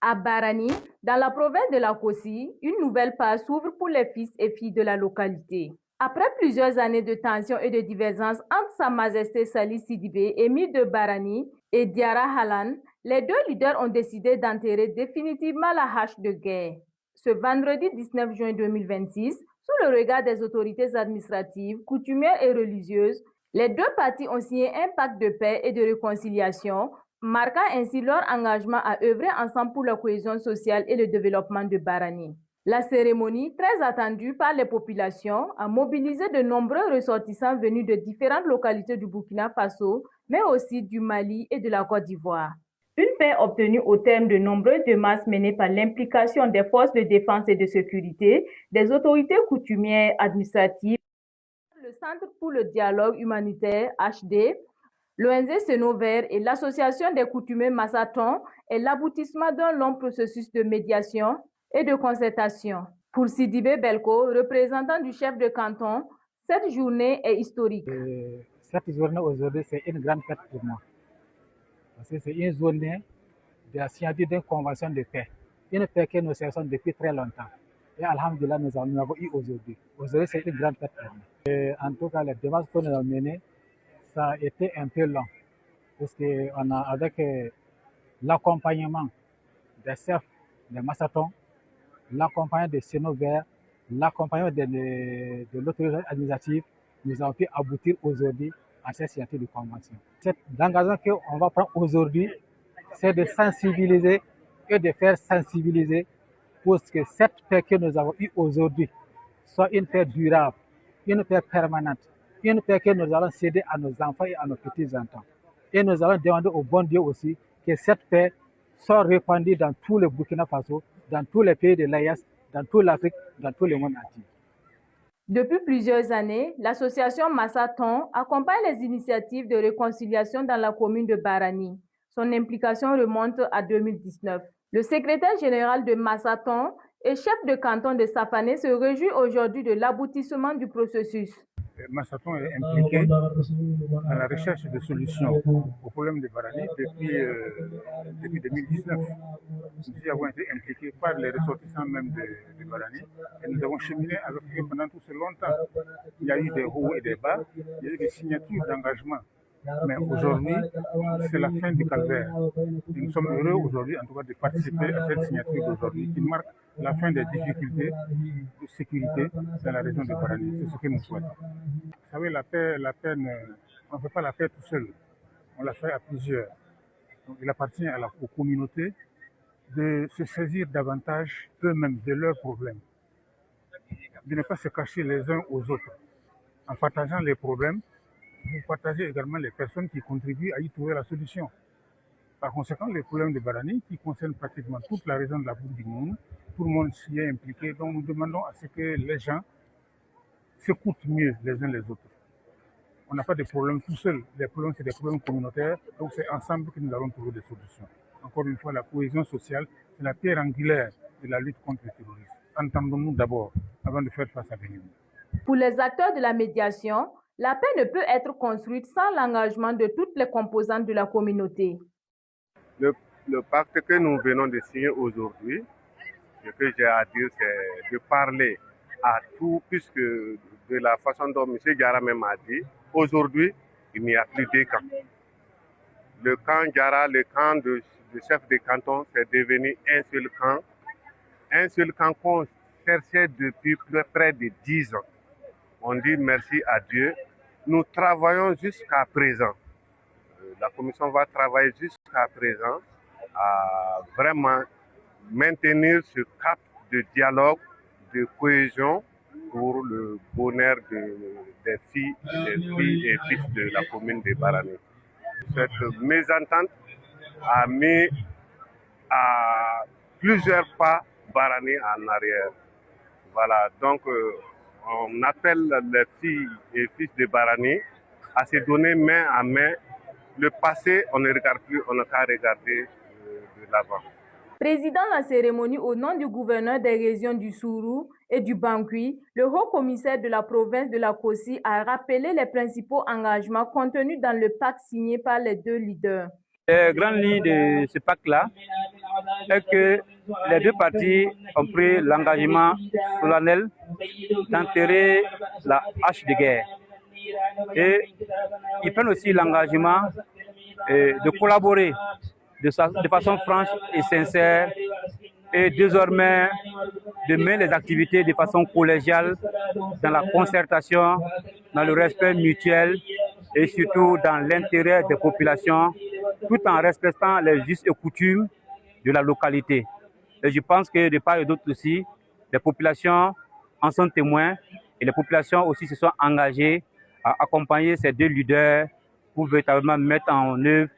À Barani, dans la province de la Kossi, une nouvelle page s'ouvre pour les fils et filles de la localité. Après plusieurs années de tensions et de divergences entre Sa Majesté Salih Sidibé, émir de Barani, et Diarra Halan, les deux leaders ont décidé d'enterrer définitivement la hache de guerre. Ce vendredi 19 juin 2026, sous le regard des autorités administratives, coutumières et religieuses, les deux parties ont signé un pacte de paix et de réconciliation, marquant ainsi leur engagement à œuvrer ensemble pour la cohésion sociale et le développement de Barani. La cérémonie, très attendue par les populations, a mobilisé de nombreux ressortissants venus de différentes localités du Burkina Faso, mais aussi du Mali et de la Côte d'Ivoire. Une paix obtenue au terme de nombreuses démarches menées par l'implication des forces de défense et de sécurité, des autorités coutumières administratives, le Centre pour le dialogue humanitaire HD, l'ONG Sénovert et l'Association des coutumiers Massaton est l'aboutissement d'un long processus de médiation et de concertation. Pour Sidibé Belko, représentant du chef de canton, cette journée est historique. Cette journée aujourd'hui, c'est une grande fête pour moi. Parce que c'est une journée de la signature d'une convention de paix. Une paix que nous cherchons depuis très longtemps. Et alhamdulillah, nous avons eu aujourd'hui. Aujourd'hui, c'est une grande fête pour nous. Et en tout cas, les démarches que nous avons menées, ça a été un peu long. Parce qu'on a, avec l'accompagnement des chefs de Massaton, l'accompagnement des Sénovert, l'accompagnement de l'autorité administrative, nous avons pu aboutir aujourd'hui à cette signature de convention. L'engagement qu'on va prendre aujourd'hui, c'est de sensibiliser et de faire sensibiliser pour que cette paix que nous avons eue aujourd'hui soit une paix durable, une paix permanente, une paix que nous allons céder à nos enfants et à nos petits-enfants. Et nous allons demander au bon Dieu aussi que cette paix soit répandue dans tout le Burkina Faso, dans tous les pays de l'AES, dans toute l'Afrique, dans tout le monde entier. Depuis plusieurs années, l'association Massaton accompagne les initiatives de réconciliation dans la commune de Barani. Son implication remonte à 2019. Le secrétaire général de Massaton et chef de canton de Safané se réjouit aujourd'hui de l'aboutissement du processus. Massaton est impliqué dans la recherche de solutions au problème de Barani depuis 2019. Nous avons été impliqués par les ressortissants même de Barani et nous avons cheminé avec eux pendant tout ce longtemps. Il y a eu des hauts et des bas, il y a eu des signatures d'engagement. Mais aujourd'hui, c'est la fin du calvaire. Et nous sommes heureux aujourd'hui, en tout cas, de participer à cette signature d'aujourd'hui qui marque la fin des difficultés de sécurité dans la région de Barani. C'est ce que nous souhaitons. Vous savez, la paix, on ne fait pas la paix tout seul. On la fait à plusieurs. Donc, il appartient aux communautés de se saisir davantage eux-mêmes de leurs problèmes, de ne pas se cacher les uns aux autres. En partageant les problèmes, vous partagez également les personnes qui contribuent à y trouver la solution. Par conséquent, les problèmes de Barani, qui concernent pratiquement toute la région de la Boucle du Monde, tout le monde s'y est impliqué. Donc nous demandons à ce que les gens s'écoutent mieux les uns les autres. On n'a pas de problème tout seul. Les problèmes, c'est des problèmes communautaires. Donc c'est ensemble que nous allons trouver des solutions. Encore une fois, la cohésion sociale, c'est la pierre angulaire de la lutte contre le terrorisme. Entendons-nous d'abord avant de faire face à l'ennemi. Pour les acteurs de la médiation, la paix ne peut être construite sans l'engagement de toutes les composantes de la communauté. Le pacte que nous venons de signer aujourd'hui, ce que j'ai à dire, c'est de parler à tout, puisque de la façon dont M. Diarra même a dit, aujourd'hui, il n'y a plus deux camps. Le camp Diarra, le camp de chef de canton, c'est devenu un seul camp qu'on cherchait depuis près de 10 ans. On dit merci à Dieu. Nous travaillons jusqu'à présent. La commission va travailler jusqu'à présent à vraiment maintenir ce cap de dialogue, de cohésion pour le bonheur des filles et fils de la commune de Barani. Cette mésentente a mis à plusieurs pas Barani en arrière. Voilà, donc on appelle les filles et fils de Barani à se donner main à main. Le passé, on ne regarde plus, on n'a qu'à regarder de l'avant. Président de la cérémonie au nom du gouverneur des régions du Sourou et du Bankui, le haut-commissaire de la province de la Kossi a rappelé les principaux engagements contenus dans le pacte signé par les deux leaders. Les grandes lignes de ce pacte-là est que les deux parties ont pris l'engagement solennel d'enterrer la hache de guerre. Et ils prennent aussi l'engagement de collaborer de façon franche et sincère et désormais de mener les activités de façon collégiale dans la concertation, dans le respect mutuel et surtout dans l'intérêt des populations, tout en respectant les us et coutumes de la localité. Et je pense que de part et d'autre aussi, les populations en sont témoins et les populations aussi se sont engagées à accompagner ces deux leaders pour véritablement mettre en œuvre